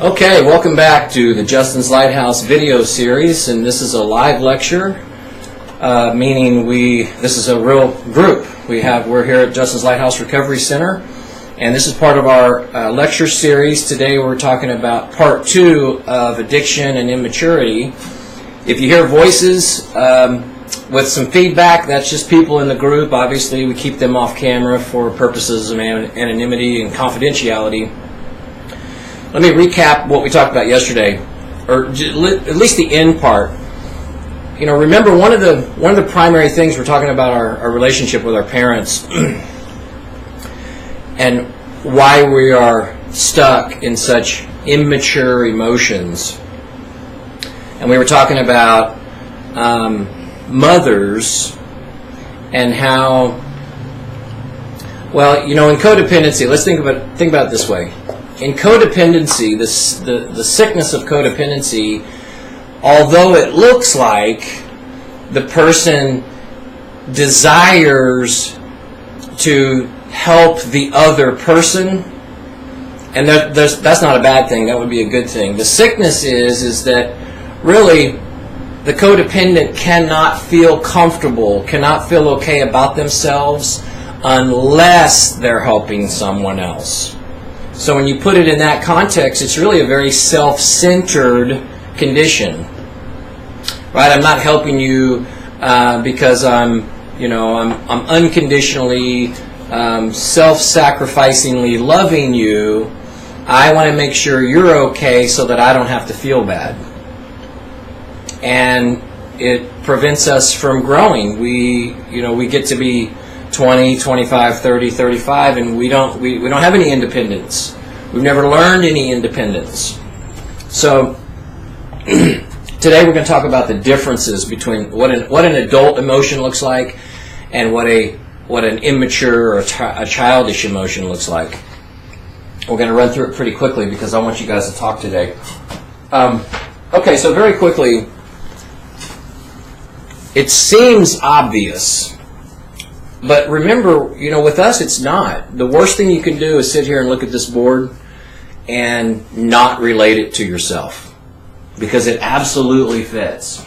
Okay, welcome back to the Justin's Lighthouse video series, and this is a live lecture, meaning this is a real group. We're here at Justin's Lighthouse Recovery Center, and this is part of our lecture series. Today we're talking about part 2 of addiction and immaturity. If you hear voices with some feedback, that's just people in the group. Obviously, we keep them off camera for purposes of anonymity and confidentiality. Let me recap what we talked about yesterday, or at least the end part. You know, remember one of the primary things we're talking about our relationship with our parents and why we are stuck in such immature emotions. And we were talking about mothers and how, well, you know, in codependency, let's think about it this way. In codependency, the sickness of codependency, although it looks like the person desires to help the other person, and that's not a bad thing, that would be a good thing. The sickness is that really the codependent cannot feel comfortable, cannot feel okay about themselves unless they're helping someone else. So when you put it in that context, it's really a very self-centered condition, right? I'm not helping you because I'm unconditionally, self-sacrificingly loving you. I want to make sure you're okay so that I don't have to feel bad. And it prevents us from growing. We get to be 20, 25, 30, 35, and we don't have any independence. We've never learned any independence. So today we're going to talk about the differences between what an adult emotion looks like and what an immature or a childish emotion looks like. We're going to run through it pretty quickly because I want you guys to talk today. Okay, so very quickly, it seems obvious. But remember, with us it's not. The worst thing you can do is sit here and look at this board and not relate it to yourself, because it absolutely fits.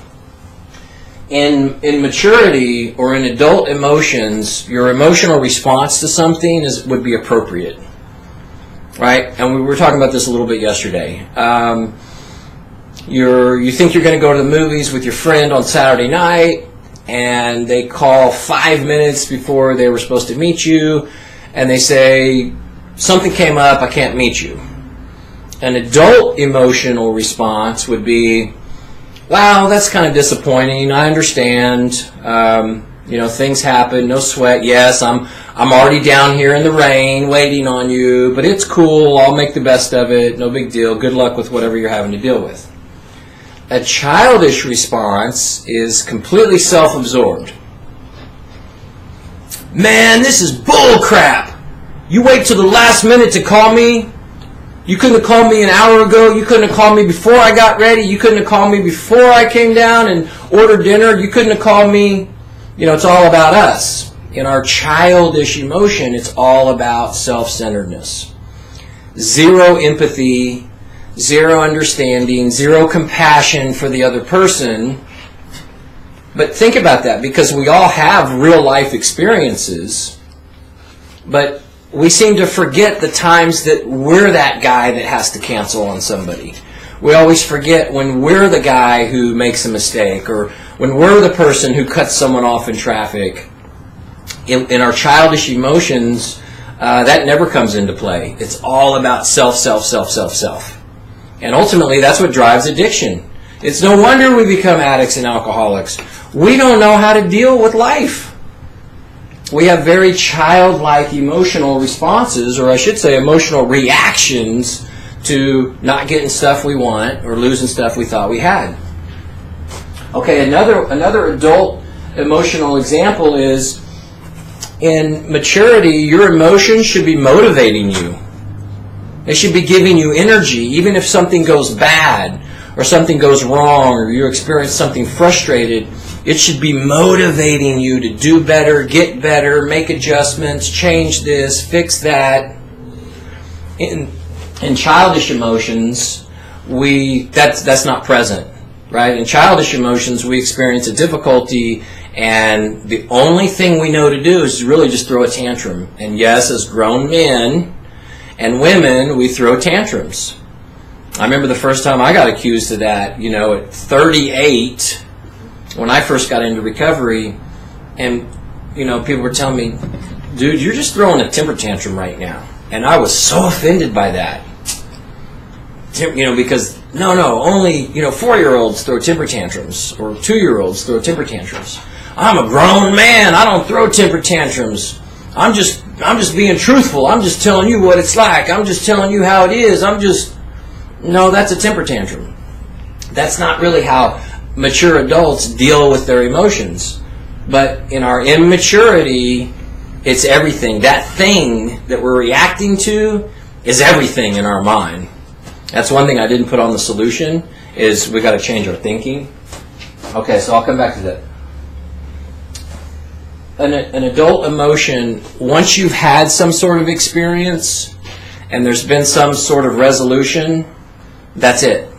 In maturity or in adult emotions, your emotional response to something would be appropriate, right? And we were talking about this a little bit yesterday. You think you're going to go to the movies with your friend on Saturday night, and they call 5 minutes before they were supposed to meet you, and they say, something came up, I can't meet you. An adult emotional response would be, wow, that's kind of disappointing, I understand, things happen, no sweat, yes, I'm already down here in the rain waiting on you, but it's cool, I'll make the best of it, no big deal, good luck with whatever you're having to deal with. A childish response is completely self-absorbed. Man, this is bull crap. You wait till the last minute to call me? You couldn't have called me an hour ago. You couldn't have called me before I got ready. You couldn't have called me before I came down and ordered dinner. You couldn't have called me. It's all about us. In our childish emotion, it's all about self-centeredness. Zero empathy, zero understanding, zero compassion for the other person. But think about that, because we all have real life experiences, but we seem to forget the times that we're that guy that has to cancel on somebody. We always forget when we're the guy who makes a mistake, or when we're the person who cuts someone off in traffic. In our childish emotions, that never comes into play. It's all about self. And ultimately, that's what drives addiction. It's no wonder we become addicts and alcoholics. We don't know how to deal with life. We have very childlike emotional responses, or I should say emotional reactions to not getting stuff we want or losing stuff we thought we had. Okay, another adult emotional example is, in maturity, your emotions should be motivating you. They should be giving you energy, even if something goes bad or something goes wrong or you experience something frustrated. It should be motivating you to do better, get better, make adjustments, change this, fix that. In childish emotions, that's not present, right? In childish emotions, we experience a difficulty, and the only thing we know to do is really just throw a tantrum. And yes, as grown men and women, we throw tantrums. I remember the first time I got accused of that, at 38, when I first got into recovery, and, people were telling me, dude, you're just throwing a temper tantrum right now. And I was so offended by that. Because, only, 4-year-olds throw temper tantrums, or 2-year-olds throw temper tantrums. I'm a grown man. I don't throw temper tantrums. I'm just being truthful. I'm just telling you what it's like. I'm just telling you how it is. No, that's a temper tantrum. That's not really how mature adults deal with their emotions. But in our immaturity, it's everything. That thing that we're reacting to is everything in our mind. That's one thing I didn't put on the solution, is we got to change our thinking. Okay, so I'll come back to that. An adult emotion, once you've had some sort of experience and there's been some sort of resolution, that's it.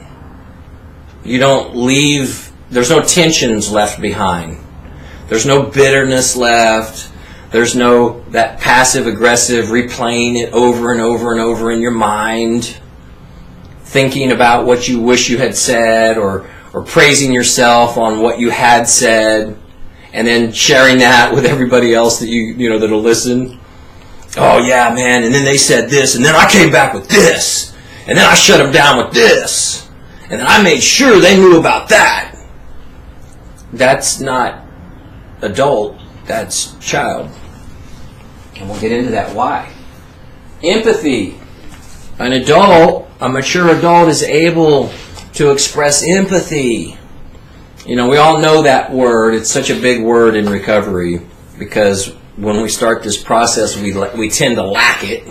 You don't leave, there's no tensions left behind. There's no bitterness left. There's no that passive-aggressive replaying it over and over and over in your mind, thinking about what you wish you had said, or praising yourself on what you had said, and then sharing that with everybody else that that'll listen. Oh yeah, man, and then they said this, and then I came back with this, and then I shut them down with this, and then I made sure they knew about that. That's not adult, that's child. And we'll get into that. Why? Empathy. A mature adult is able to express empathy. We all know that word. It's such a big word in recovery, because when we start this process, we tend to lack it.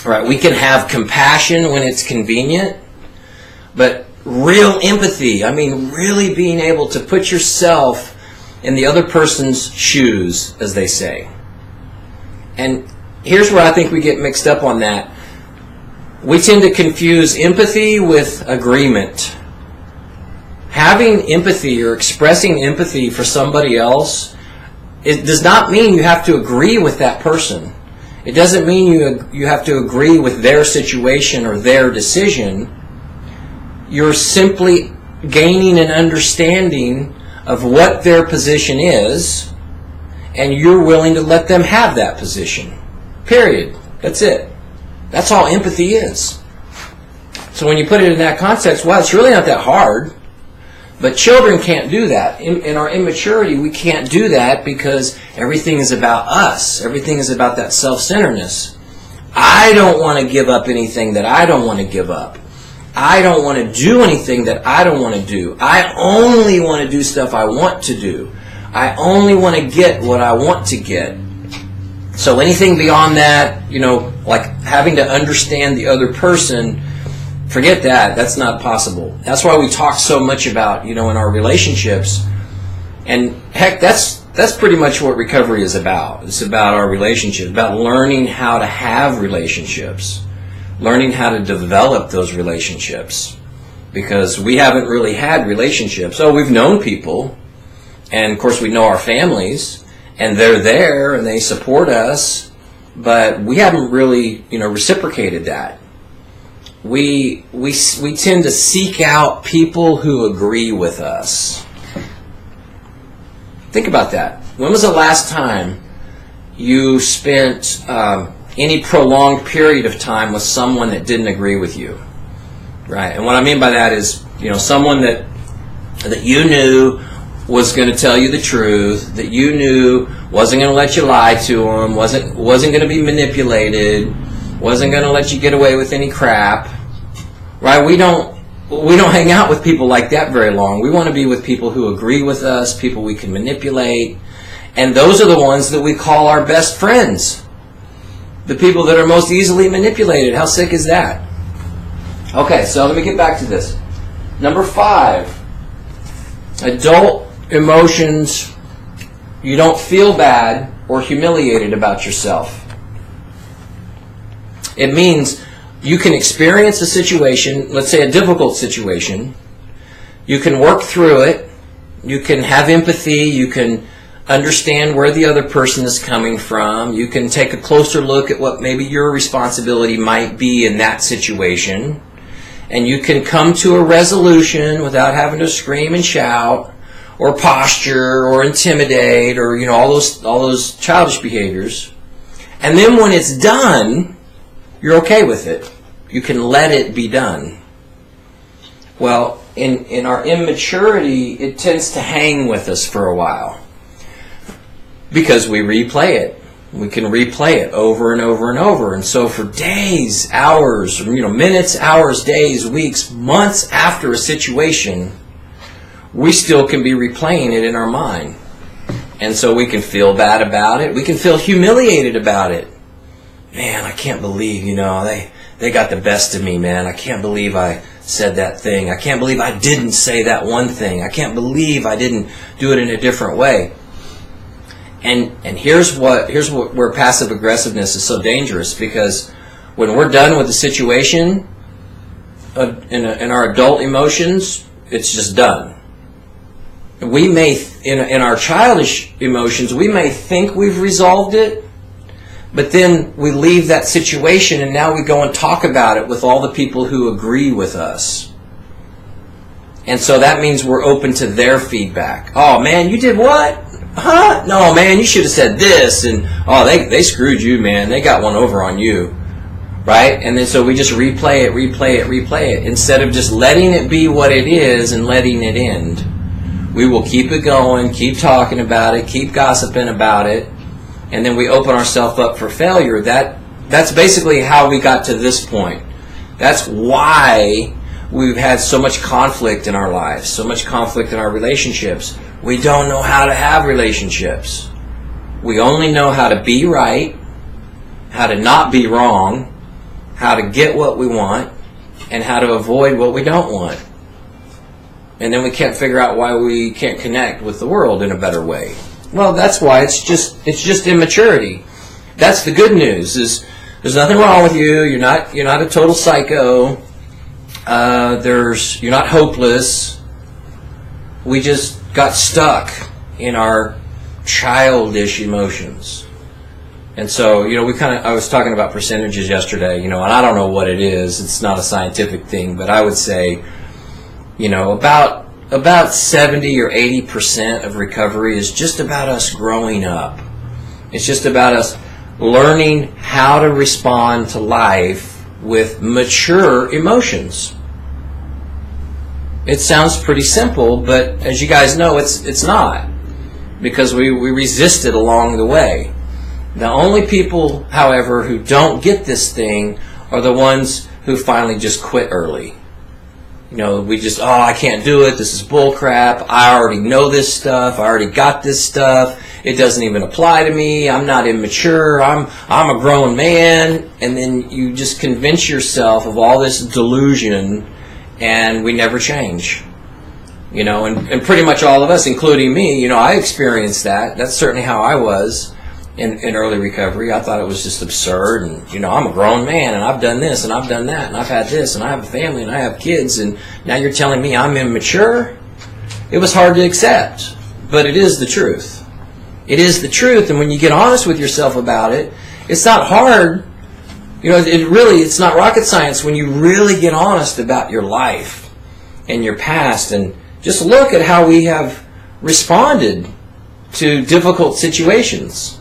Right? We can have compassion when it's convenient, but real empathy, really being able to put yourself in the other person's shoes, as they say. And here's where I think we get mixed up on that. We tend to confuse empathy with agreement. Having empathy or expressing empathy for somebody else, it does not mean you have to agree with that person. It doesn't mean you have to agree with their situation or their decision. You're simply gaining an understanding of what their position is, and you're willing to let them have that position. Period. That's it. That's all empathy is. So when you put it in that context, well, it's really not that hard. But children can't do that. In our immaturity, we can't do that because everything is about us. Everything is about that self-centeredness. I don't want to give up anything that I don't want to give up. I don't want to do anything that I don't want to do. I only want to do stuff I want to do. I only want to get what I want to get. So anything beyond that, like having to understand the other person, forget that. That's not possible. That's why we talk so much about, in our relationships. And heck, that's pretty much what recovery is about. It's about our relationships, about learning how to have relationships, learning how to develop those relationships. Because we haven't really had relationships. Oh, we've known people. And of course we know our families. And they're there and they support us. But we haven't really, reciprocated that. We tend to seek out people who agree with us. Think about that. When was the last time you spent any prolonged period of time with someone that didn't agree with you? Right? And what I mean by that is, someone that you knew was going to tell you the truth, that you knew wasn't going to let you lie to them, wasn't going to be manipulated, wasn't going to let you get away with any crap. Right? We don't hang out with people like that very long. We want to be with people who agree with us, people we can manipulate. And those are the ones that we call our best friends. The people that are most easily manipulated. How sick is that? Okay, so let me get back to this. Number 5. Adult emotions. You don't feel bad or humiliated about yourself. It means You can experience a situation, let's say a difficult situation. You can work through it. You can have empathy. You can understand where the other person is coming from. You can take a closer look at what maybe your responsibility might be in that situation. And you can come to a resolution without having to scream and shout or posture or intimidate or, all those childish behaviors. And then when it's done, you're okay with it. You can let it be done. Well, in our immaturity, it tends to hang with us for a while because we replay it. We can replay it over and over and over. And so for days, hours, minutes, hours, days, weeks, months after a situation, we still can be replaying it in our mind. And so we can feel bad about it. We can feel humiliated about it. Man, I can't believe, they got the best of me, man. I can't believe I said that thing. I can't believe I didn't say that one thing. I can't believe I didn't do it in a different way. And here's where passive aggressiveness is so dangerous, because when we're done with the situation in our adult emotions, it's just done. We may, in our childish emotions, we may think we've resolved it, but then we leave that situation and now we go and talk about it with all the people who agree with us. And so that means we're open to their feedback. Oh man, you did what? Huh? No man, you should have said this. And oh, they screwed you, man. They got one over on you. Right? And then so we just replay it instead of just letting it be what it is and letting it end. We will keep it going, keep talking about it, keep gossiping about it, and then we open ourselves up for failure. That's basically how we got to this point. That's why we've had so much conflict in our lives, so much conflict in our relationships. We don't know how to have relationships. We only know how to be right, how to not be wrong, how to get what we want, and how to avoid what we don't want. And then we can't figure out why we can't connect with the world in a better way. Well, that's why it's just immaturity. That's the good news. Is there's nothing wrong with you. You're not a total psycho. You're not hopeless. We just got stuck in our childish emotions. And so, I was talking about percentages yesterday, and I don't know what it is. It's not a scientific thing, but I would say, about 70 or 80% of recovery is just about us growing up. It's just about us learning how to respond to life with mature emotions. It sounds pretty simple, but as you guys know, it's not, because we resist it along the way. The only people, however, who don't get this thing are the ones who finally just quit early. We just, I can't do it. This is bull crap. I already know this stuff. I already got this stuff. It doesn't even apply to me. I'm not immature. I'm a grown man. And then you just convince yourself of all this delusion, and we never change. And pretty much all of us, including me, I experienced that. That's certainly how I was in early recovery. I thought it was just absurd, and I'm a grown man, and I've done this and I've done that, and I've had this, and I have a family, and I have kids, and now you're telling me I'm immature? It was hard to accept, but it is the truth. It is the truth, and when you get honest with yourself about it, it's not hard. It's not rocket science when you really get honest about your life and your past, and just look at how we have responded to difficult situations.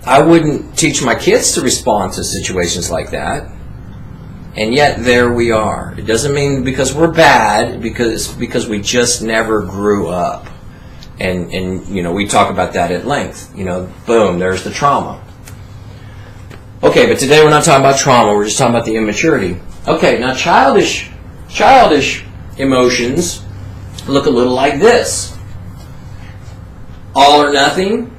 I wouldn't teach my kids to respond to situations like that. And yet there we are. It doesn't mean because we're bad, because we just never grew up. And we talk about that at length. Boom, there's the trauma. Okay, but today we're not talking about trauma, we're just talking about the immaturity. Okay, now childish emotions look a little like this. All or nothing.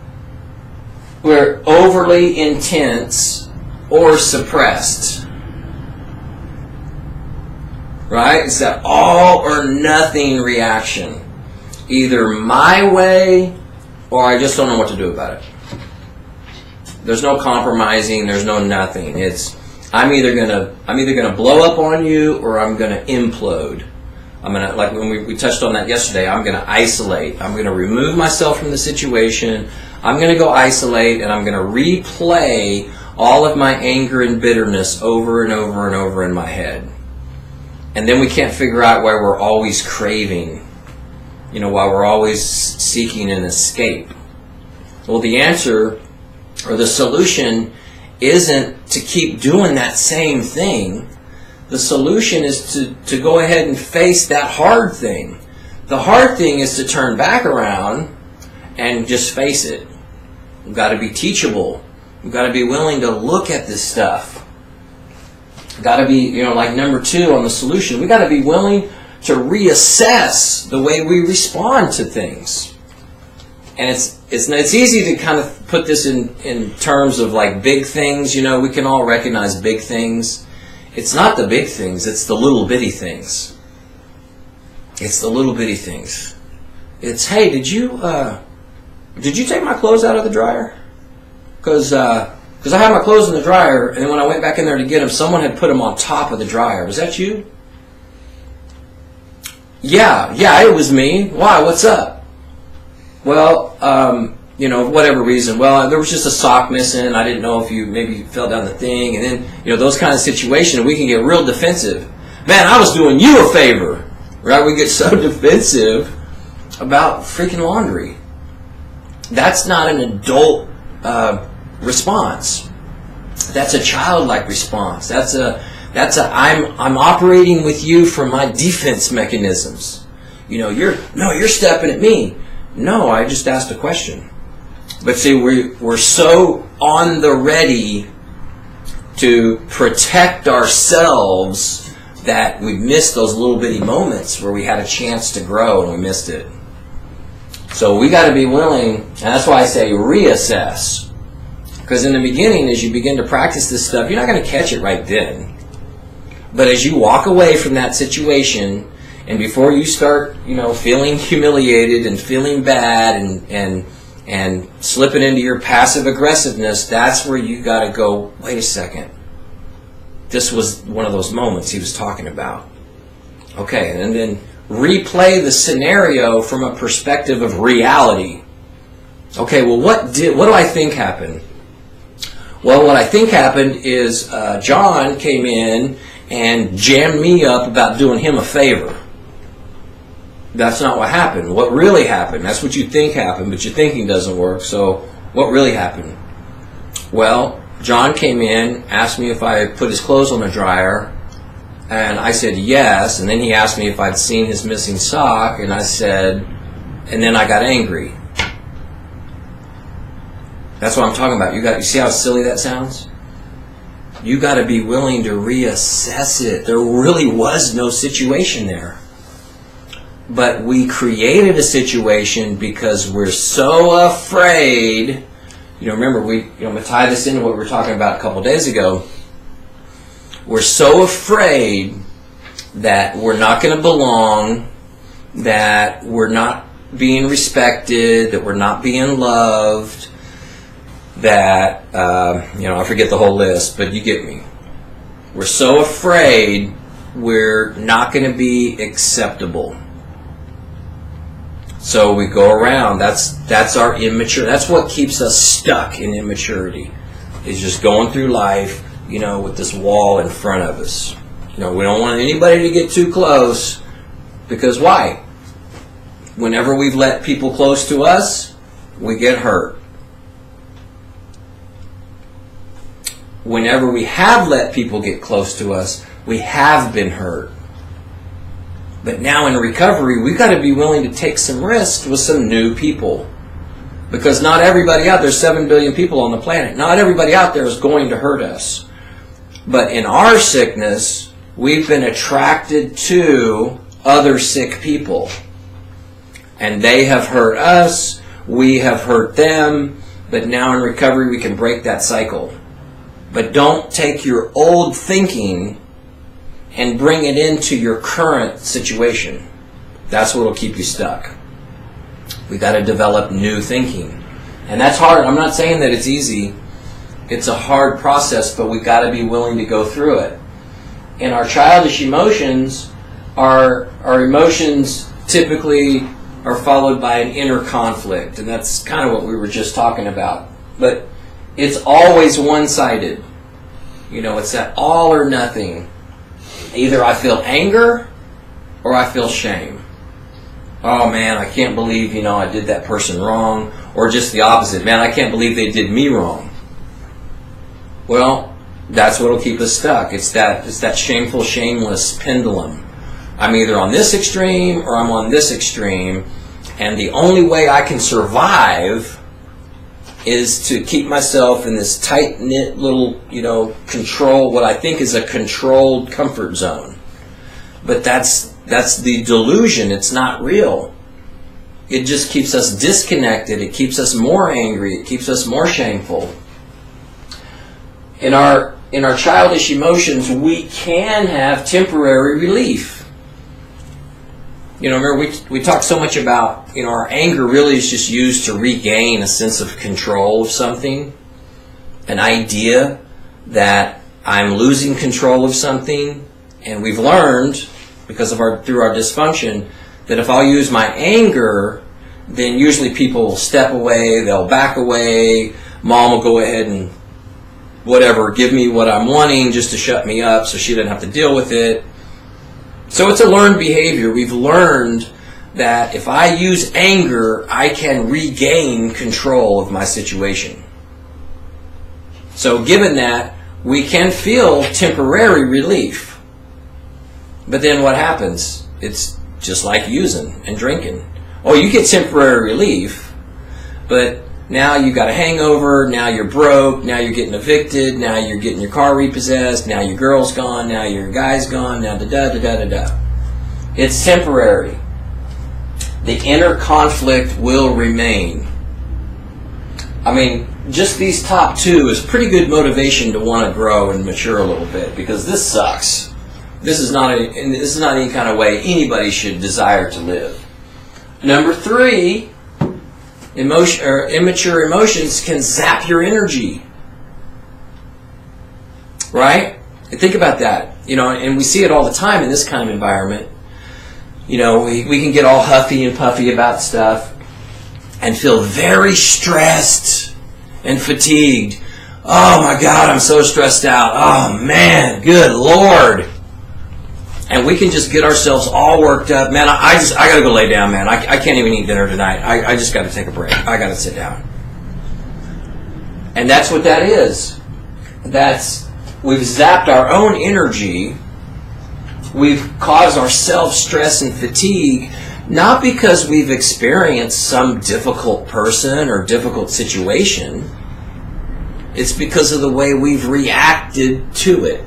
We're overly intense or suppressed. Right? It's that all or nothing reaction. Either my way or I just don't know what to do about it. There's no compromising, there's no nothing. It's I'm either gonna blow up on you or I'm gonna implode. I'm gonna, like when we touched on that yesterday, I'm gonna isolate. I'm gonna remove myself from the situation. I'm gonna go isolate, and I'm gonna replay all of my anger and bitterness over and over and over in my head. And then we can't figure out why we're always craving, why we're always seeking an escape. Well, the answer or the solution isn't to keep doing that same thing. The solution is to go ahead and face that hard thing. The hard thing is to turn back around and just face it. We've got to be teachable. We've got to be willing to look at this stuff. We've got to be, like number 2 on the solution, we've got to be willing to reassess the way we respond to things. And it's easy to kind of put this in terms of like big things. We can all recognize big things. It's not the big things, it's the little bitty things. It's the little bitty things. It's, hey, did you take my clothes out of the dryer? Because I had my clothes in the dryer, and then when I went back in there to get them, someone had put them on top of the dryer. Was that you? Yeah, it was me. Why? What's up? Well, whatever reason. Well, there was just a sock missing. I didn't know if you maybe fell down the thing. And then, those kind of situations, we can get real defensive. Man, I was doing you a favor. Right? We get so defensive about freaking laundry. That's not an adult response. That's a childlike response. That's a I'm operating with you from my defense mechanisms. You're stepping at me. No, I just asked a question. But see, we're so on the ready to protect ourselves that we missed those little bitty moments where we had a chance to grow and we missed it. So we got to be willing, and that's why I say reassess. Because in the beginning, as you begin to practice this stuff, you're not going to catch it right then. But as you walk away from that situation, and before you start, feeling humiliated and feeling bad and slipping into your passive aggressiveness, that's where you got to go, wait a second. This was one of those moments he was talking about. Okay, and then replay the scenario from a perspective of reality. Okay, well, what do I think happened? Well, what I think happened is John came in and jammed me up about doing him a favor. That's not what happened. What really happened, that's what you think happened, but your thinking doesn't work. So what really happened? Well, John came in, asked me if I put his clothes on the dryer, and I said yes, and then he asked me if I'd seen his missing sock, and I said, and then I got angry. That's what I'm talking about. You see how silly that sounds? You got to be willing to reassess it. There really was no situation there. But we created a situation because we're so afraid. Remember, I'm going to tie this into what we were talking about a couple days ago. We're so afraid that we're not going to belong, that we're not being respected, that we're not being loved, that, I forget the whole list, but you get me. We're so afraid we're not going to be acceptable. So we go around. That's our immature. That's what keeps us stuck in immaturity. Is just going through life, with this wall in front of us. We don't want anybody to get too close, because why? Whenever we've let people close to us, we get hurt. Whenever we have let people get close to us, we have been hurt. But now in recovery, we've got to be willing to take some risks with some new people. Because not everybody out there, 7 billion people on the planet, not everybody out there is going to hurt us. But in our sickness, we've been attracted to other sick people. And they have hurt us, we have hurt them, but now in recovery we can break that cycle. But don't take your old thinking and bring it into your current situation. That's what will keep you stuck. We got to develop new thinking. And that's hard. I'm not saying that it's easy. It's a hard process, but we've got to be willing to go through it. And our childish emotions, our emotions typically are followed by an inner conflict, and that's kind of what we were just talking about. But it's always one-sided. You know, it's that all or nothing. Either I feel anger or I feel shame. Oh man, I can't believe, I did that person wrong. Or just the opposite. Man, I can't believe they did me wrong. Well, that's what'll keep us stuck. It's that shameful, shameless pendulum. I'm either on this extreme or I'm on this extreme. And the only way I can survive is to keep myself in this tight-knit little, control, what I think is a controlled comfort zone. But that's the delusion. It's not real. It just keeps us disconnected. It keeps us more angry. It keeps us more shameful. In our childish emotions, we can have temporary relief. Remember we talked so much about, our anger really is just used to regain a sense of control of something, an idea that I'm losing control of something, and we've learned because of through our dysfunction that if I'll use my anger, then usually people will step away, they'll back away, mom will go ahead and whatever, give me what I'm wanting just to shut me up so she doesn't have to deal with it. So it's a learned behavior. We've learned that if I use anger, I can regain control of my situation. So given that, we can feel temporary relief. But then what happens? It's just like using and drinking. Oh, you get temporary relief, but now you got a hangover, now you're broke, now you're getting evicted, now you're getting your car repossessed, now your girl's gone, now your guy's gone, now da-da-da-da-da-da. It's temporary. The inner conflict will remain. I mean, just these top two is pretty good motivation to want to grow and mature a little bit, because this sucks. This is not any kind of way anybody should desire to live. Number 3, immature emotions can zap your energy. Right? Think about that. And we see it all the time in this kind of environment. We can get all huffy and puffy about stuff and feel very stressed and fatigued. Oh my God, I'm so stressed out. Oh man, good Lord. And we can just get ourselves all worked up. Man, I got to go lay down, man. I can't even eat dinner tonight. I just got to take a break. I got to sit down. And that's what that is. We've zapped our own energy. We've caused ourselves stress and fatigue, not because we've experienced some difficult person or difficult situation. It's because of the way we've reacted to it.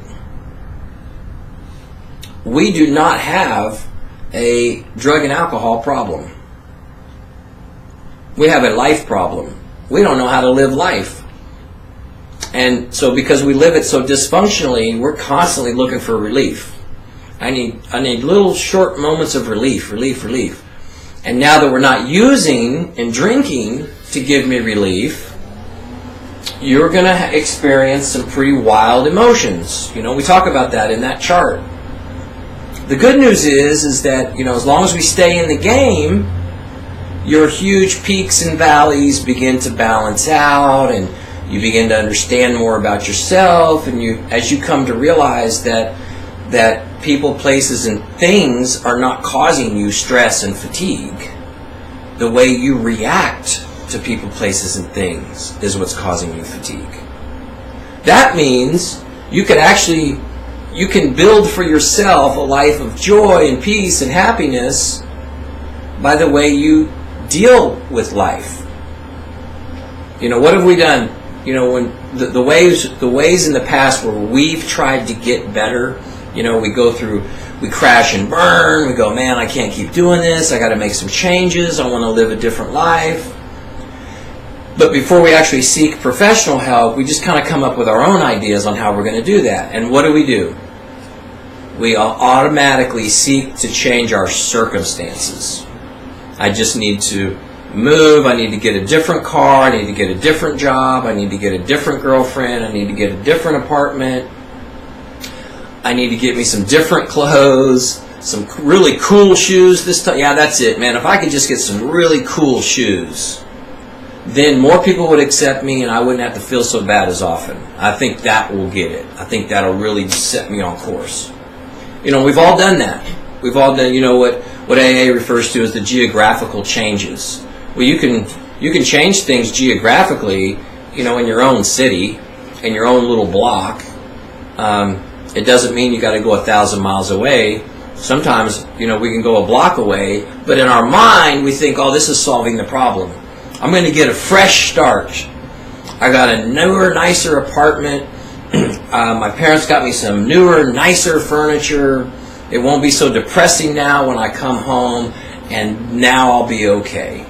We do not have a drug and alcohol problem. We have a life problem. We don't know how to live life. And so because we live it so dysfunctionally, we're constantly looking for relief. I need little short moments of relief. And now that we're not using and drinking to give me relief, you're going to experience some pretty wild emotions. We talk about that in that chart. The good news is that, as long as we stay in the game, your huge peaks and valleys begin to balance out, and you begin to understand more about yourself, and as you come to realize that people, places, and things are not causing you stress and fatigue. The way you react to people, places, and things is what's causing you fatigue. That means you can build for yourself a life of joy and peace and happiness by the way you deal with life. What have we done? When the ways in the past where we've tried to get better, we crash and burn, we go, man, I can't keep doing this, I got to make some changes, I want to live a different life. But before we actually seek professional help, we just kind of come up with our own ideas on how we're going to do that. And what do? We automatically seek to change our circumstances. I just need to move, I need to get a different car, I need to get a different job, I need to get a different girlfriend, I need to get a different apartment, I need to get me some different clothes, some really cool shoes this time. Yeah, that's it, man. If I could just get some really cool shoes, then more people would accept me and I wouldn't have to feel so bad as often. I think that will get it. I think that'll really set me on course. You know, we've all done that. We've all done, you know, what AA refers to as the geographical changes. Well, you can change things geographically, you know, in your own city, in your own little block. It doesn't mean you got to go 1,000 miles away. Sometimes, you know, we can go a block away, but in our mind we think, oh, this is solving the problem. I'm going to get a fresh start. I got a newer, nicer apartment. My parents got me some newer, nicer furniture. It won't be so depressing now when I come home, and now I'll be okay.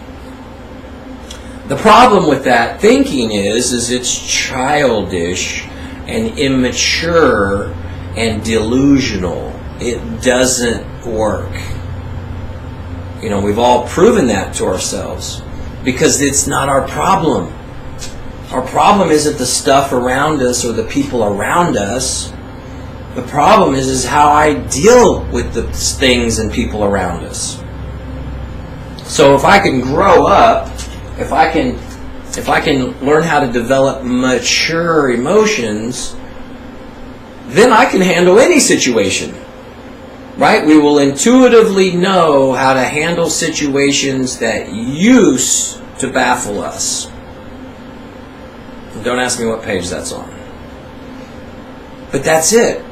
The problem with that thinking is it's childish and immature and delusional. It doesn't work. You know, we've all proven that to ourselves because it's not our problem. Our problem isn't the stuff around us or the people around us. The problem is how I deal with the things and people around us. So if I can grow up, if I can learn how to develop mature emotions, then I can handle any situation. Right? We will intuitively know how to handle situations that used to baffle us. Don't ask me what page that's on. But that's it.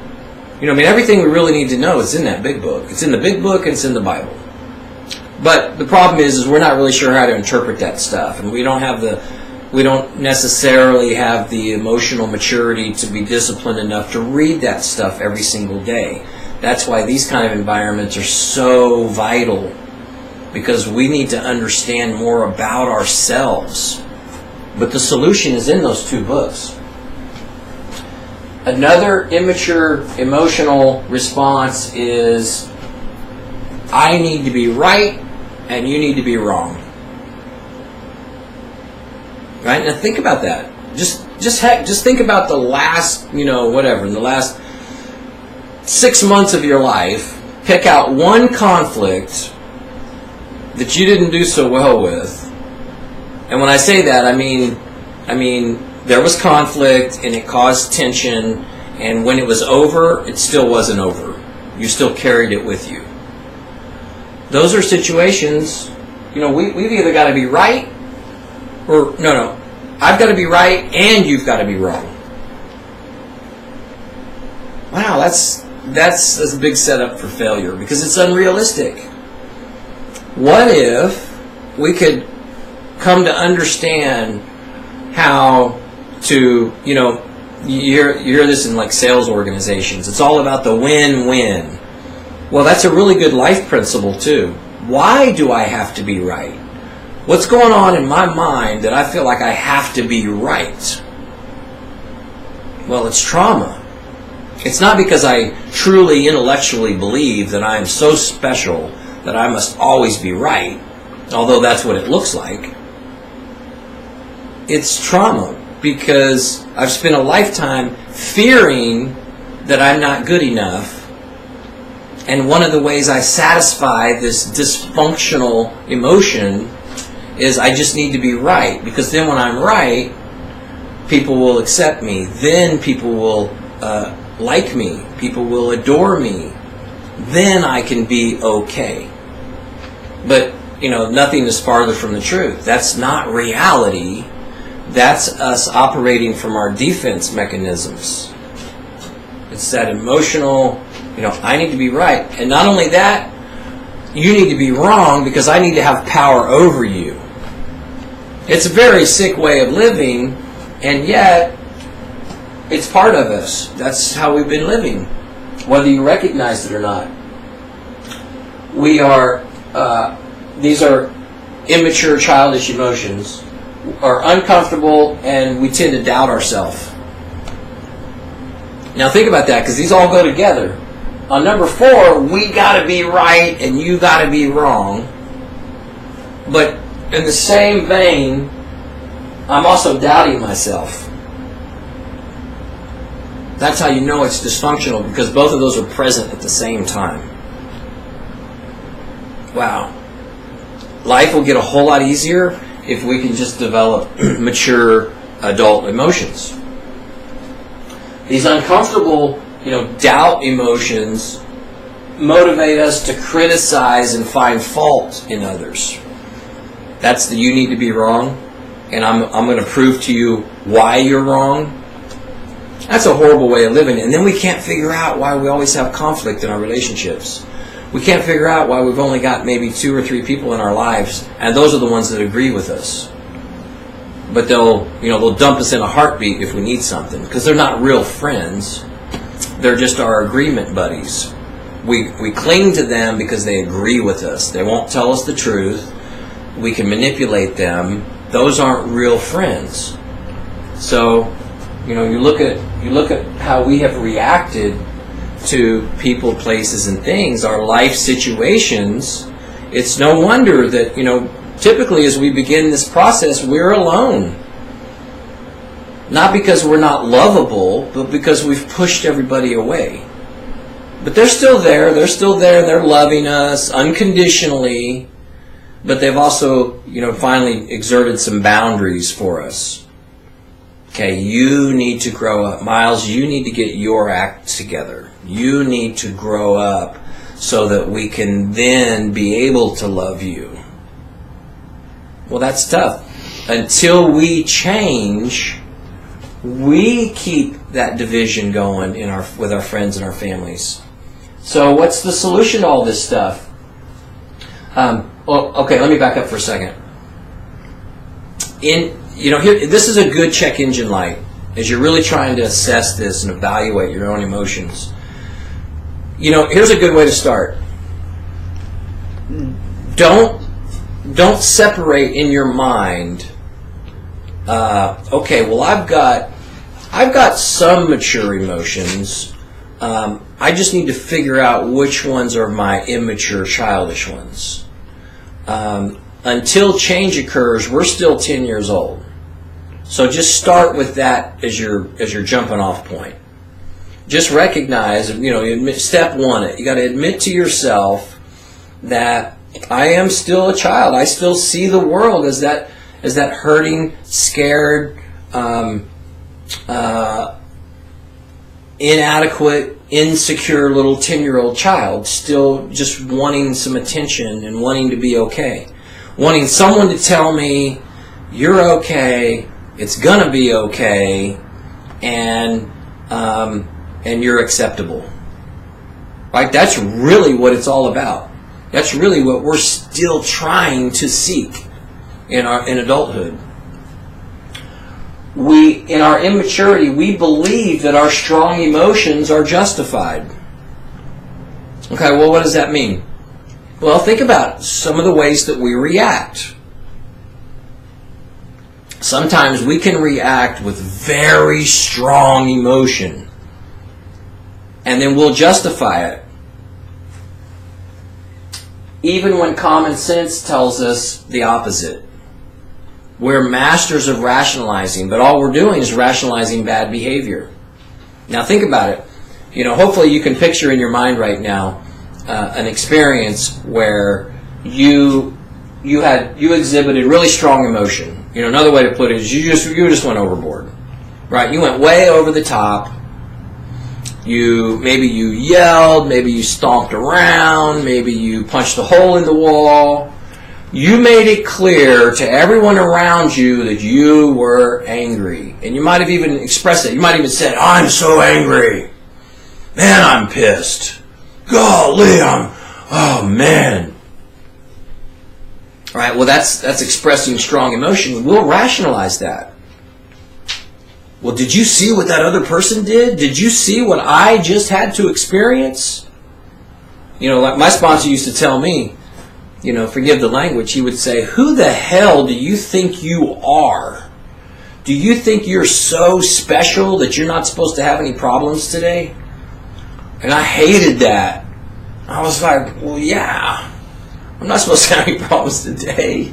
You know, I mean, everything we really need to know is in that big book. It's in the big book and it's in the Bible. But the problem is we're not really sure how to interpret that stuff, and we don't necessarily have the emotional maturity to be disciplined enough to read that stuff every single day. That's why these kind of environments are so vital, because we need to understand more about ourselves. But the solution is in those two books. Another immature emotional response is, I need to be right and you need to be wrong. Right? Now think about that. Just think about the last, in the last 6 months of your life. Pick out one conflict that you didn't do so well with. And when I say that, I mean there was conflict and it caused tension, and when it was over, it still wasn't over. You still carried it with you. Those are situations, we've either got to be right or, no, I've got to be right and you've got to be wrong. Wow, that's a big setup for failure, because it's unrealistic. What if we could come to understand how to, you hear this in like sales organizations. It's all about the win-win. Well, that's a really good life principle too. Why do I have to be right? What's going on in my mind that I feel like I have to be right? Well, it's trauma. It's not because I truly intellectually believe that I'm so special that I must always be right, although that's what it looks like. It's trauma because I've spent a lifetime fearing that I'm not good enough. And one of the ways I satisfy this dysfunctional emotion is I just need to be right. Because then when I'm right, people will accept me. Then people will like me. People will adore me. Then I can be okay. But, nothing is farther from the truth. That's not reality. That's us operating from our defense mechanisms. It's that emotional, I need to be right. And not only that, you need to be wrong because I need to have power over you. It's a very sick way of living, and yet it's part of us. That's how we've been living, whether you recognize it or not. These are immature, childish emotions, are uncomfortable, and we tend to doubt ourselves. Now think about that, because these all go together. On number 4, we got to be right and you got to be wrong. But in the same vein, I'm also doubting myself. That's how you know it's dysfunctional, because both of those are present at the same time. Wow. Life will get a whole lot easier if we can just develop mature adult emotions. These uncomfortable, doubt emotions motivate us to criticize and find fault in others. That's the you need to be wrong, and I'm going to prove to you why you're wrong. That's a horrible way of living. And then we can't figure out why we always have conflict in our relationships. We can't figure out why we've only got maybe 2 or 3 people in our lives, and those are the ones that agree with us. But they'll dump us in a heartbeat if we need something, because they're not real friends. They're just our agreement buddies. We cling to them because they agree with us. They won't tell us the truth. We can manipulate them. Those aren't real friends. So, you look at how we have reacted to people, places, and things, our life situations. It's no wonder that, typically as we begin this process, we're alone. Not because we're not lovable, but because we've pushed everybody away. But they're still there. They're still there. They're loving us unconditionally. But they've also, finally exerted some boundaries for us. Okay, you need to grow up. Miles, you need to get your act together. You need to grow up so that we can then be able to love you. Well, that's tough. Until we change, we keep that division going with our friends and our families. So what's the solution to all this stuff? Okay, let me back up for a second. Here, this is a good check engine light as you're really trying to assess this and evaluate your own emotions. Here's a good way to start. Don't separate in your mind. Okay, well, I've got some mature emotions. I just need to figure out which ones are my immature, childish ones. Until change occurs, we're still 10 years old. So just start with that as your jumping off point. Just recognize, step 1, you got to admit to yourself that I am still a child. I still see the world as that hurting, scared, inadequate, insecure little 10-year-old child, still just wanting some attention and wanting to be okay. Wanting someone to tell me, you're okay, it's gonna be okay, and you're acceptable. Right? That's really what it's all about. That's really what we're still trying to seek in adulthood. In our immaturity, we believe that our strong emotions are justified. Okay, well, what does that mean? Well, think about some of the ways that we react. Sometimes we can react with very strong emotion, and then we'll justify it, even when common sense tells us the opposite. We're masters of rationalizing, but all we're doing is rationalizing bad behavior. Now think about it. Hopefully you can picture in your mind right now an experience where you exhibited really strong emotion. Another way to put it is you just went overboard, right? You went way over the top. Maybe you yelled, maybe you stomped around, maybe you punched a hole in the wall. You made it clear to everyone around you that you were angry. And you might have even expressed it. You might have even said, I'm so angry. Man, I'm pissed. Golly, oh man. All right, well that's expressing strong emotion. We'll rationalize that. Well, did you see what that other person did? Did you see what I just had to experience? Like my sponsor used to tell me, forgive the language, he would say, who the hell do you think you are? Do you think you're so special that you're not supposed to have any problems today? And I hated that. I was like, well, yeah, I'm not supposed to have any problems today.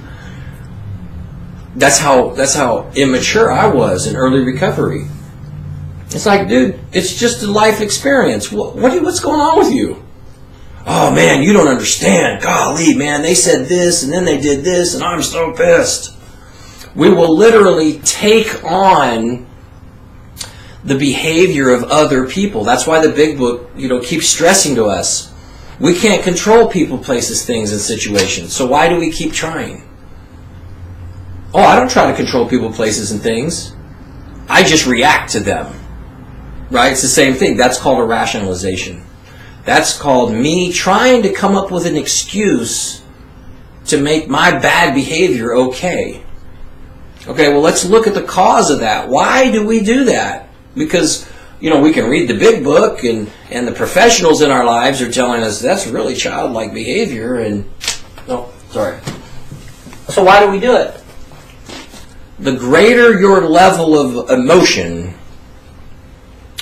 That's how immature I was in early recovery. It's like, dude, it's just a life experience. What's going on with you? Oh man, you don't understand. Golly, man, they said this and then they did this and I'm so pissed. We will literally take on the behavior of other people. That's why the big book, keeps stressing to us. We can't control people, places, things, and situations. So why do we keep trying? Oh, I don't try to control people, places, and things. I just react to them. Right? It's the same thing. That's called a rationalization. That's called me trying to come up with an excuse to make my bad behavior okay. Okay, well, let's look at the cause of that. Why do we do that? Because, we can read the big book and the professionals in our lives are telling us that's really childlike behavior So why do we do it? The greater your level of emotion,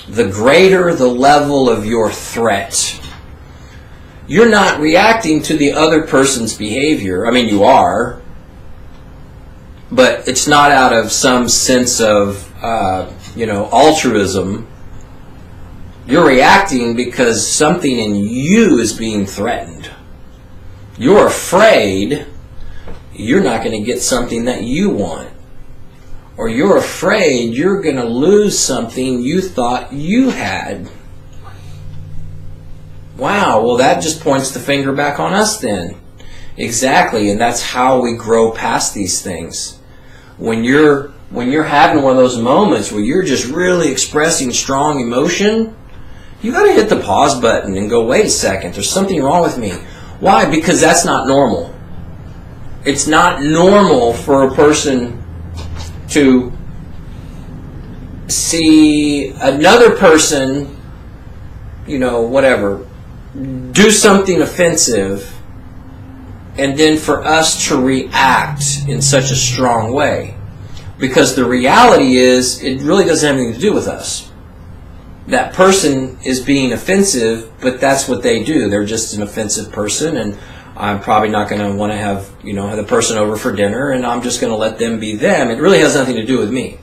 the greater the level of your threat. You're not reacting to the other person's behavior. I mean, you are, but it's not out of some sense of, altruism. You're reacting because something in you is being threatened. You're afraid you're not going to get something that you want. Or you're afraid you're going to lose something you thought you had. Wow, well that just points the finger back on us then. Exactly, and that's how we grow past these things. When you're having one of those moments where you're just really expressing strong emotion, you got to hit the pause button and go, wait a second, there's something wrong with me. Why? Because that's not normal. It's not normal for a person to see another person, do something offensive, and then for us to react in such a strong way. Because the reality is, it really doesn't have anything to do with us. That person is being offensive, but that's what they do. They're just an offensive person, and I'm probably not going to want to have the person over for dinner, and I'm just going to let them be them. It really has nothing to do with me.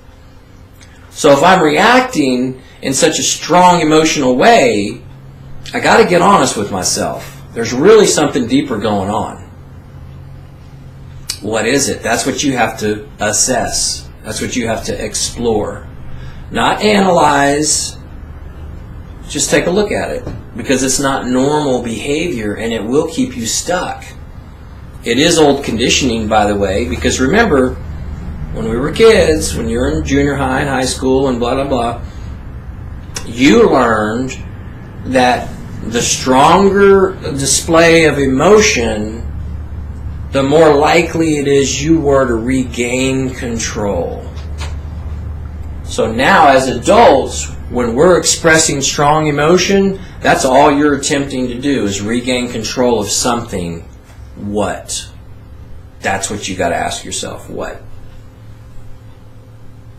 So if I'm reacting in such a strong emotional way, I got to get honest with myself. There's really something deeper going on. What is it? That's what you have to assess. That's what you have to explore. Not analyze. Just take a look at it. Because it's not normal behavior and it will keep you stuck. It is old conditioning, by the way, because remember, when we were kids, when you're in junior high and high school and blah, blah, blah, you learned that the stronger display of emotion, the more likely it is you were to regain control. So now as adults, when we're expressing strong emotion, that's all you're attempting to do is regain control of something. What? That's what you got to ask yourself. What?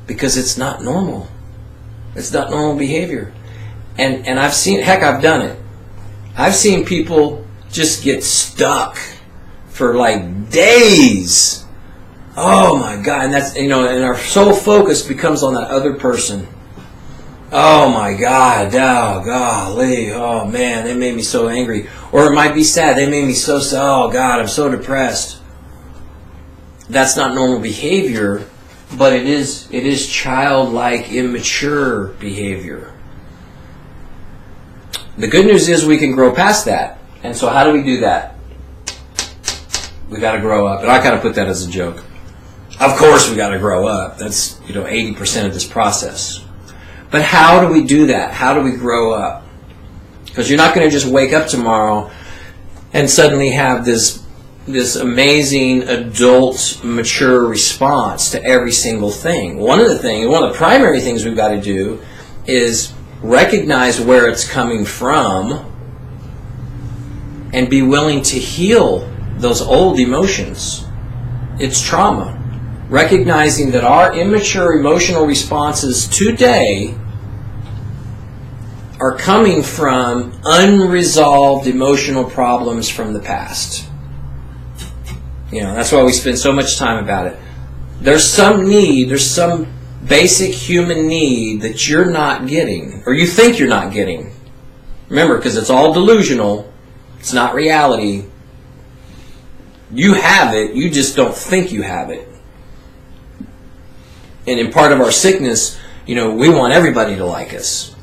Because it's not normal. It's not normal behavior. And I've seen, I've done it. I've seen people just get stuck for like days. Oh my God. And that's, and our sole focus becomes on that other person. Oh my God, oh golly, oh man, they made me so angry. Or it might be sad, they made me so sad, oh God, I'm so depressed. That's not normal behavior, but it is childlike, immature behavior. The good news is we can grow past that. And so how do we do that? We got to grow up. And I kind of put that as a joke. Of course we got to grow up. That's 80% of this process. But how do we do that? How do we grow up? Because you're not going to just wake up tomorrow and suddenly have this amazing adult, mature response to every single thing. One of the primary things we've got to do is recognize where it's coming from and be willing to heal those old emotions. It's trauma. Recognizing that our immature emotional responses today are coming from unresolved emotional problems from the past. That's why we spend so much time about it. There's some need, there's some basic human need that you're not getting, or you think you're not getting. Remember, because it's all delusional, it's not reality. You have it, you just don't think you have it. And in part of our sickness, we want everybody to like us.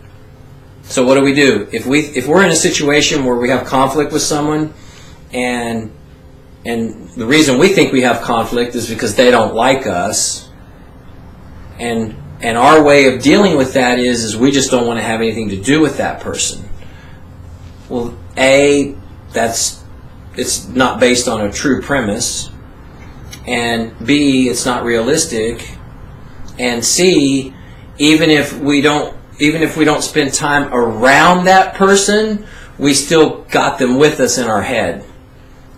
So what do? If we're in a situation where we have conflict with someone, and the reason we think we have conflict is because they don't like us, and our way of dealing with that is we just don't want to have anything to do with that person. Well, it's not based on a true premise, and B, it's not realistic, and C, even if we don't spend time around that person, we still got them with us in our head.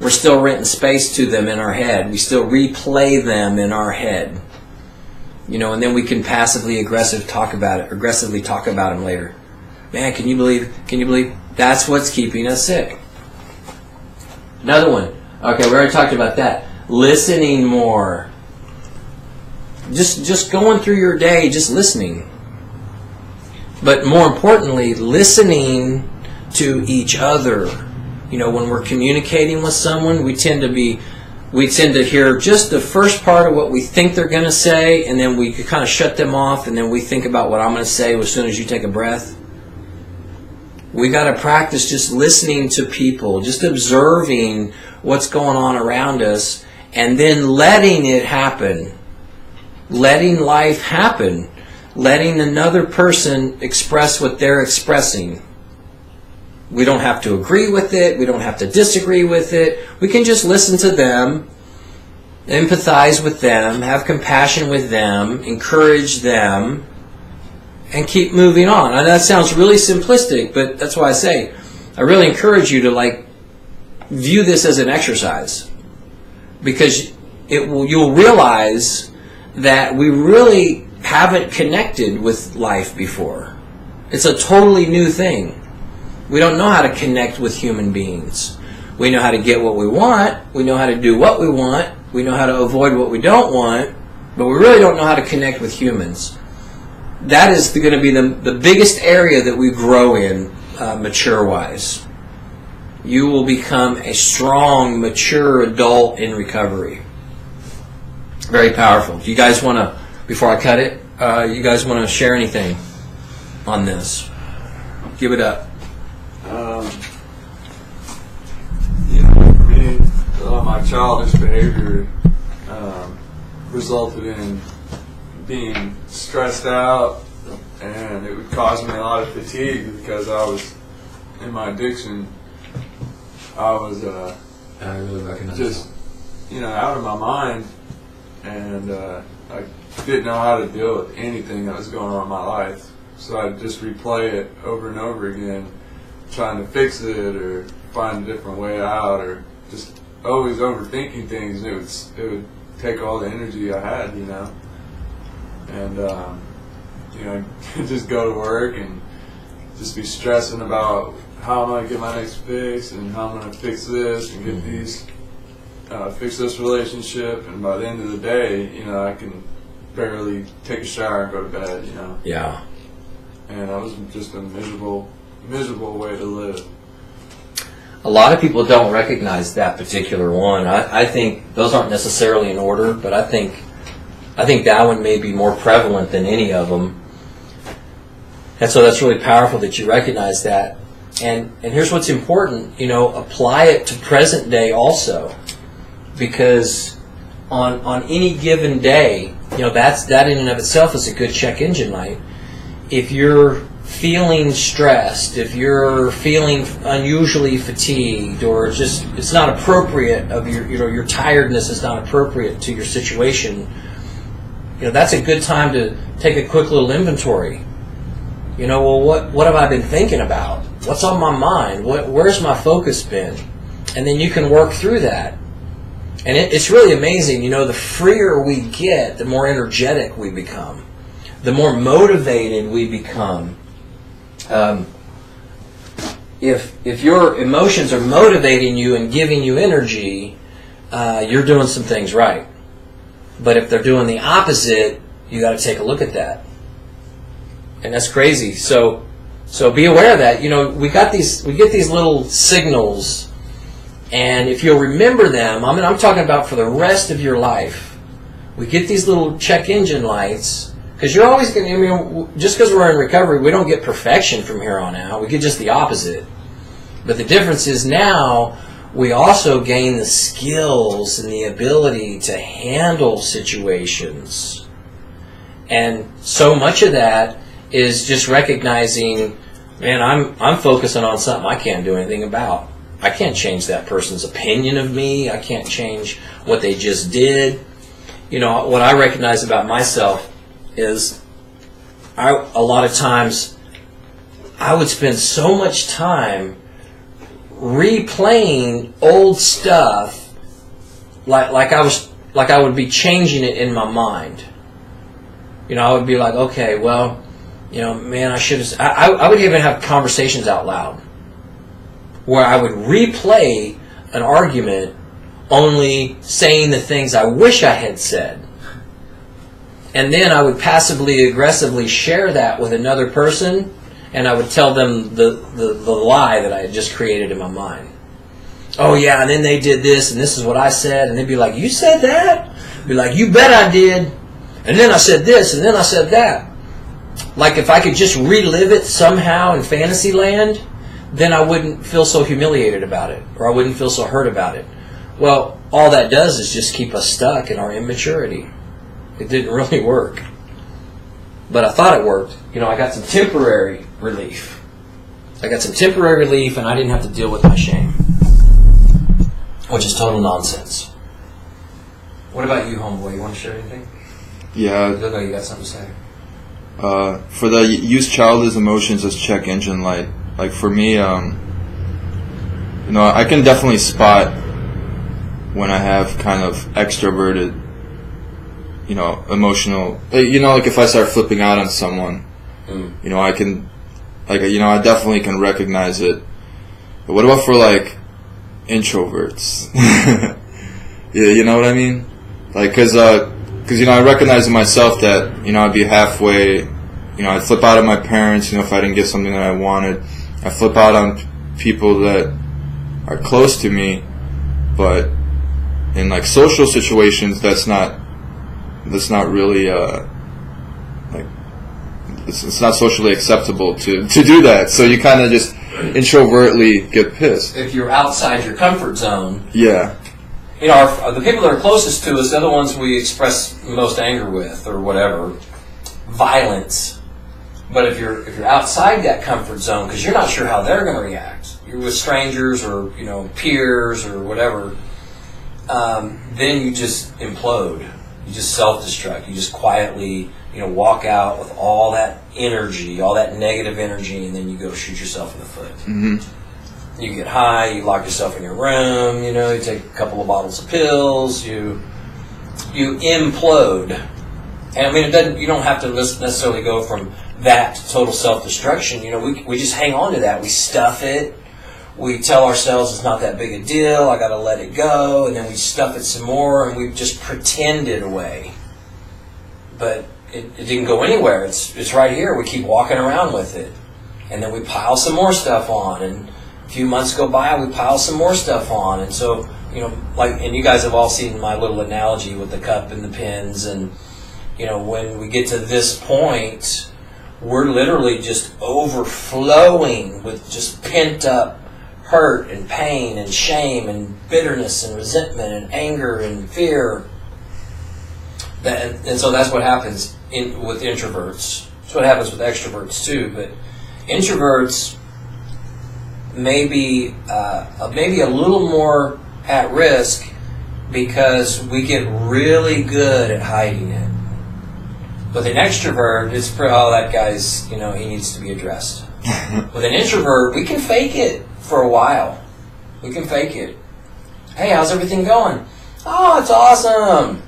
We're still renting space to them in our head. We still replay them in our head. And then we can passively aggressively talk about them later. Man, can you believe that's what's keeping us sick? Another one. Okay, we already talked about that. Listening more. Just going through your day, just listening. But more importantly, listening to each other. When we're communicating with someone, we tend to hear just the first part of what we think they're going to say, and then we kind of shut them off, and then we think about what I'm going to say as soon as you take a breath. We got to practice just listening to people, just observing what's going on around us, and then letting it happen. Letting life happen. Letting another person express what they're expressing. We don't have to agree with it. We don't have to disagree with it. We can just listen to them, empathize with them, have compassion with them, encourage them, and keep moving on. Now, that sounds really simplistic, but that's why I say I really encourage you to view this as an exercise, because you'll realize that we really haven't connected with life before. It's a totally new thing. We don't know how to connect with human beings. We know how to get what we want. We know how to do what we want. We know how to avoid what we don't want. But we really don't know how to connect with humans. That is going to be the biggest area that we grow in, mature-wise. You will become a strong, mature adult in recovery. Very powerful. Do you guys want to, before I cut it, you guys want to share anything on this? Give it up. For me, my childish behavior resulted in being stressed out, and it would cause me a lot of fatigue because I was in my addiction. I was I really recognize just out of my mind, and I didn't know how to deal with anything that was going on in my life. So I'd just replay it over and over again, trying to fix it or find a different way out, or just always overthinking things. And it would take all the energy I had, and just go to work and just be stressing about how I'm going to get my next fix and how I'm going to fix this and get these, fix this relationship. And by the end of the day, I can barely take a shower and go to bed, Yeah. And that was just a miserable way to live. A lot of people don't recognize that particular one. I think those aren't necessarily in order, but I think that one may be more prevalent than any of them. And so that's really powerful that you recognize that. And here's what's important, apply it to present day also. Because on any given day, that in and of itself is a good check engine light. If you're feeling stressed, if you're feeling unusually fatigued, or just it's not appropriate of your tiredness is not appropriate to your situation, that's a good time to take a quick little inventory. Well, what have I been thinking about? What's on my mind? Where's my focus been? And then you can work through that. And it's really amazing. The freer we get, the more energetic we become, the more motivated we become. If your emotions are motivating you and giving you energy, you're doing some things right. But if they're doing the opposite, you got to take a look at that. And that's crazy. So be aware of that. We get these little signals, and if you'll remember them, I'm talking about for the rest of your life. We get these little check engine lights, because you're always going to, just because we're in recovery, we don't get perfection from here on out. We get just the opposite. But the difference is now we also gain the skills and the ability to handle situations. And so much of that is just recognizing, man, I'm focusing on something I can't do anything about. I can't change that person's opinion of me. I can't change what they just did. What I recognize about myself is a lot of times I would spend so much time replaying old stuff like I would be changing it in my mind. I would be like, okay, well, man, I should have. I would even have conversations out loud where I would replay an argument, only saying the things I wish I had said. And then I would passively aggressively share that with another person, and I would tell them the lie that I had just created in my mind. Oh yeah, and then they did this, and this is what I said, and they'd be like, you said that? I'd be like, you bet I did. And then I said this, and then I said that. Like if I could just relive it somehow in fantasy land, then I wouldn't feel so humiliated about it, or I wouldn't feel so hurt about it. Well, all that does is just keep us stuck in our immaturity. It didn't really work. But I thought it worked. I got some temporary relief. And I didn't have to deal with my shame, which is total nonsense. What about you, homeboy? You want to share anything? Yeah. Look like you got something to say. For the use childish emotions as check engine light. Like for me, I can definitely spot when I have kind of extroverted, emotional, like if I start flipping out on someone, I can, I definitely can recognize it. But what about for like introverts? Yeah, you know what I mean? Like, cause I recognize in myself that, I'd be halfway, I'd flip out at my parents, if I didn't get something that I wanted. I flip out on people that are close to me, but in like social situations, that's not really it's not socially acceptable to do that. So you kind of just introvertly get pissed. If you're outside your comfort zone, yeah. The people that are closest to us, they're the ones we express most anger with, or whatever, violence. But if you're outside that comfort zone, because you're not sure how they're going to react, you're with strangers or peers or whatever, then you just implode. You just self-destruct. You just quietly walk out with all that energy, all that negative energy, and then you go shoot yourself in the foot. Mm-hmm. You get high. You lock yourself in your room. You take a couple of bottles of pills. You implode. And you don't have to necessarily go from that to total self-destruction. We just hang on to that. We stuff it. We tell ourselves it's not that big a deal. I got to let it go, and then we stuff it some more, and we just pretend it away. But it didn't go anywhere. It's right here. We keep walking around with it, and then we pile some more stuff on. And a few months go by, we pile some more stuff on, and so and you guys have all seen my little analogy with the cup and the pins, and when we get to this point, we're literally just overflowing with just pent up hurt and pain and shame and bitterness and resentment and anger and fear. And so that's what happens with introverts. That's what happens with extroverts too. But introverts may be a little more at risk because we get really good at hiding it. With an extrovert, it's that guy's, he needs to be addressed. With an introvert, we can fake it for a while. We can fake it. Hey, how's everything going? Oh, it's awesome.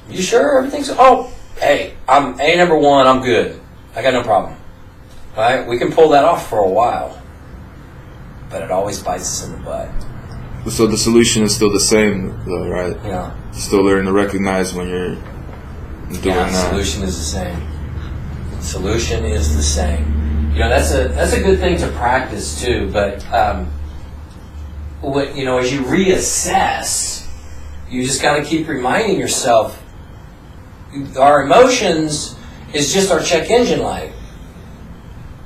You sure everything's... Oh, hey, I'm number one. I'm good. I got no problem. Right? We can pull that off for a while. But it always bites us in the butt. So the solution is still the same, though, right? Yeah. Still learn to recognize when you're doing Yeah, that. solution is the same. Solution is the same. You know, that's a good thing to practice too. But what, you know, as you reassess, you just got to keep reminding yourself. Our emotions is just our check engine light.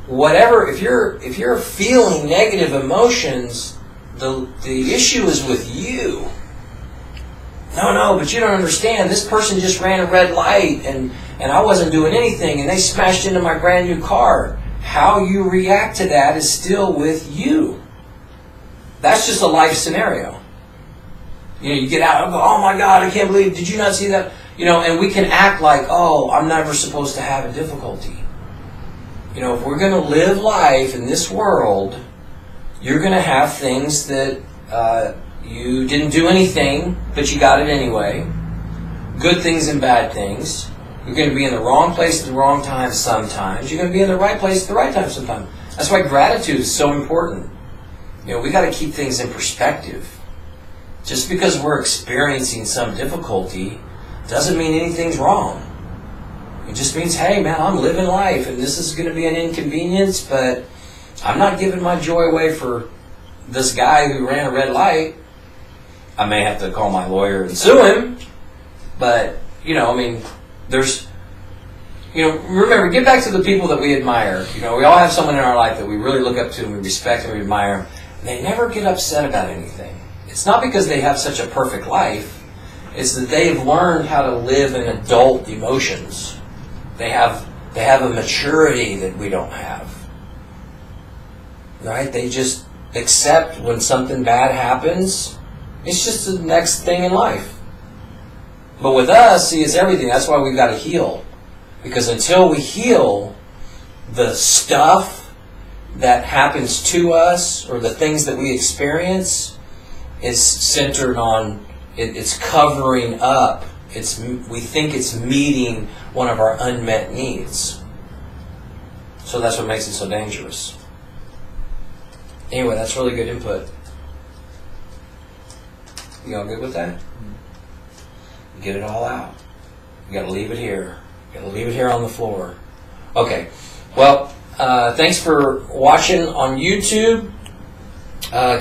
Whatever, if you're feeling negative emotions, the issue is with you. No, but you don't understand. This person just ran a red light and I wasn't doing anything and they smashed into my brand new car. How you react to that is still with you. That's just a life scenario. You know, you get out and go, oh my God, I can't believe, did you not see that? You know, and we can act like, oh, I'm never supposed to have a difficulty. You know, if we're going to live life in this world, you're going to have things that you didn't do anything, but you got it anyway. Good things and bad things. You're going to be in the wrong place at the wrong time sometimes. You're going to be in the right place at the right time sometimes. That's why gratitude is so important. You know, we got to keep things in perspective. Just because we're experiencing some difficulty doesn't mean anything's wrong. It just means, hey man, I'm living life and this is going to be an inconvenience, but I'm not giving my joy away for this guy who ran a red light. I may have to call my lawyer and sue him, but, you know, I mean, there's, you know, remember, get back to the people that we admire. You know, we all have someone in our life that we really look up to and we respect and we admire. And they never get upset about anything. It's not because they have such a perfect life. It's that they've learned how to live in adult emotions. They have a maturity that we don't have. Right? They just accept when something bad happens. It's just the next thing in life. But with us, see, it's everything. That's why we've got to heal. Because until we heal, the stuff that happens to us or the things that we experience is centered on, it's covering up. We think it's meeting one of our unmet needs. So that's what makes it so dangerous. Anyway, that's really good input. You all good with that? Get it all out. You got to leave it here. You got to leave it here on the floor. Okay. Well, thanks for watching on YouTube.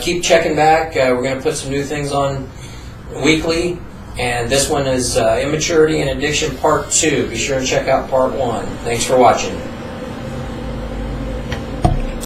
Keep checking back. We're going to put some new things on weekly. And this one is Immaturity and Addiction Part 2. Be sure to check out Part 1. Thanks for watching.